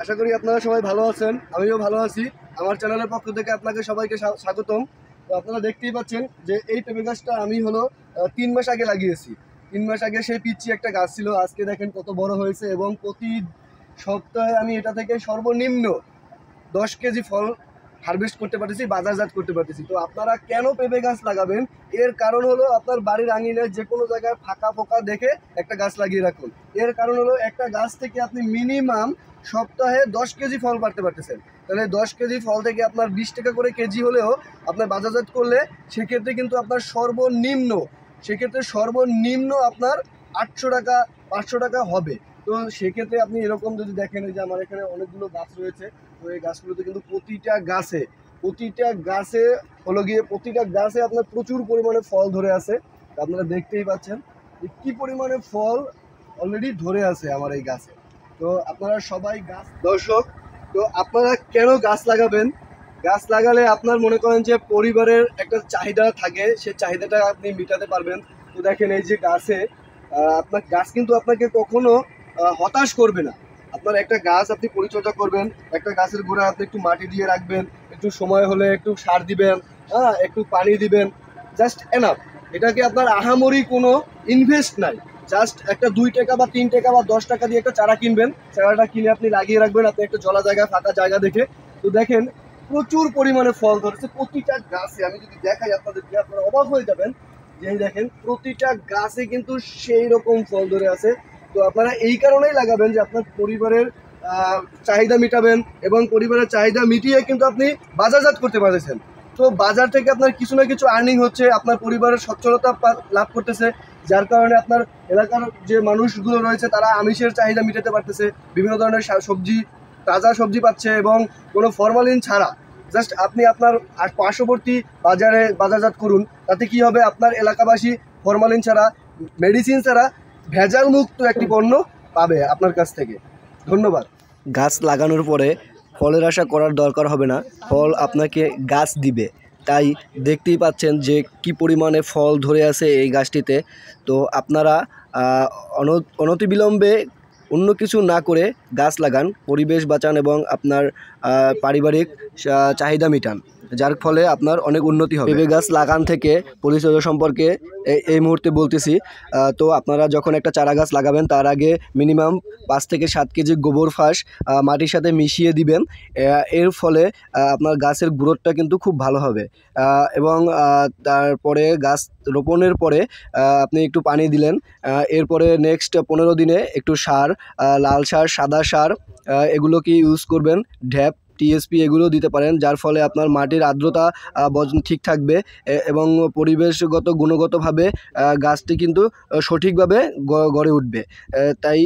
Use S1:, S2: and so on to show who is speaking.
S1: আশা করি আপনারা সবাই ভালো আছেন, আমিও ভালো আছি। আমার চ্যানেলের পক্ষ থেকে আপনাকে সবাইকে স্বাগতম। তো আপনারা দেখতেই পাচ্ছেন যে এই পেঁপে গাছটা আমি 3 মাস আগে লাগিয়েছি। 3 মাস আগে সেই পিচ্চি একটা গাছ ছিল, আজকে দেখেন কত বড় হয়েছে এবং প্রতি সপ্তাহে আমি এটা থেকে সর্বনিম্ন 10 কেজি ফল হারভেস্ট করতে পারতেছি, বাজারজাত করতে পারতেছি। তো আপনারা কেন পেঁপে গাছ লাগাবেন, এর কারণ হলো আপনার বাড়ির আঙিনায় যে কোনো জায়গায় ফাঁকা ফোকা দেখে একটা গাছ লাগিয়ে রাখুন। এর কারণ হলো একটা গাছ থেকে আপনি মিনিমাম সপ্তাহে 10 কেজি ফল পাড়তে পারতেছেন। তাহলে 10 কেজি ফল থেকে আপনার 20 টাকা করে কেজি হলেও আপনার বাজারজাত করলে সেক্ষেত্রে কিন্তু আপনার সর্বনিম্ন আপনার 800 টাকা 500 টাকা হবে। তো সেক্ষেত্রে আপনি এরকম যদি দেখেন যে আমার এখানে অনেকগুলো গাছ রয়েছে, তো এই গাছগুলোতে কিন্তু প্রতিটা গাছে আপনার প্রচুর পরিমাণে ফল ধরে আছে। আপনারা দেখতেই পাচ্ছেন যে কী পরিমাণে ফল অলরেডি ধরে আছে আমার এই গাছে। তো আপনারা সবাই দর্শক, তো আপনারা কেন গাছ লাগাবেন? গাছ লাগালে আপনার মনে করেন যে পরিবারের একটা চাহিদা থাকে, সেই চাহিদাটা আপনি মেটাতে পারবেন। তো দেখেন এই যে আপনার গাছ কিন্তু আপনাকে কখনো হতাশ করবে না। আপনার একটা গাছ আপনি পরিচর্যা করবেন, একটা গাছের গোড়ায় আপনি একটু মাটি দিয়ে রাখবেন, একটু সময় হলে একটু সার দিবেন, একটু পানি দিবেন, জাস্ট এনাফ। এটাকে আপনার আহামরি কোনো ইনভেস্ট নাই, জাস্ট একটা 2 টাকা বা 3 টাকা বা 10 টাকা দিয়ে একটা চারা কিনবেন, চারাটা কিনে আপনি লাগিয়ে রাখবেন আপনি একটা জলা জায়গা, ফাঁকা জায়গা দেখে। তো দেখেন প্রচুর পরিমাণে ফল ধরেছে প্রতিটা গাছে। আমি যদি দেখাই আপনাদেরকে, আপনারা অবাক হয়ে যাবেন যে দেখেন প্রতিটা গাছে কিন্তু সেই রকম ফল ধরে আছে। তো আপনারা এই কারণেই লাগাবেন যে আপনার পরিবারের চাহিদা মেটাবেন এবং পরিবারের চাহিদা মিটিয়ে কিন্তু আপনি বাজারজাত করতে পারতেছেন। তো বাজার থেকে আপনার কিছু না কিছু আর্নিং হচ্ছে, আপনার পরিবারের সচ্ছলতা লাভ করতেছে, যার কারণে আপনার এলাকার যে মানুষগুলো রয়েছে তারা আমিষের চাহিদা মেটাতে পারতেছে, বিভিন্ন ধরনের সবজি, তাজা সবজি পাচ্ছে এবং কোনো ফরমালিন ছাড়া। জাস্ট আপনি আপনার পার্শ্ববর্তী বাজারে বাজারজাত করুন, তাতে কি হবে, আপনার এলাকাবাসী ফরমালিন ছাড়া, মেডিসিন ছাড়া ভেজাল মুক্ত একটি পণ্য পাবে আপনার কাছ থেকে। ধন্যবাদ।
S2: গাছ লাগানোর পরে ফলের আশা করার দরকার হবে না, ফল আপনাকে গাছ দিবে। তাই দেখতেই পাচ্ছেন যে কি পরিমাণে ফল ধরে আছে এই গাছটিতে। তো আপনারা অনতিবিলম্বে অন্য কিছু না করে গাছ লাগান, পরিবেশ বাঁচান এবং আপনার পারিবারিক চাহিদা মেটান, যার ফলে আপনার অনেক উন্নতি হবে। পেঁপে গাছ লাগান থেকে পরিচর্যা সম্পর্কে এই মুহূর্তে বলতেছি। তো আপনারা যখন একটা চারা গাছ লাগাবেন তার আগে মিনিমাম 5 থেকে 7 কেজি গোবর ফাঁস মাটির সাথে মিশিয়ে দিবেন। এর ফলে আপনার গাছের গ্রোথটা কিন্তু খুব ভালো হবে। এবং তারপরে গাছ রোপণের পরে আপনি একটু পানি দিলেন, এরপরে নেক্সট 15 দিনে একটু সার, লাল সার, সাদা সার, এগুলোকে ইউজ করবেন। ঢ্যাপ, টিএসপি এগুলো দিতে পারেন, যার ফলে আপনার মাটির আর্দ্রতা ঠিক থাকবে এবং পরিবেশগত গুণগতভাবে গাছটি কিন্তু সঠিকভাবে গড়ে উঠবে। তাই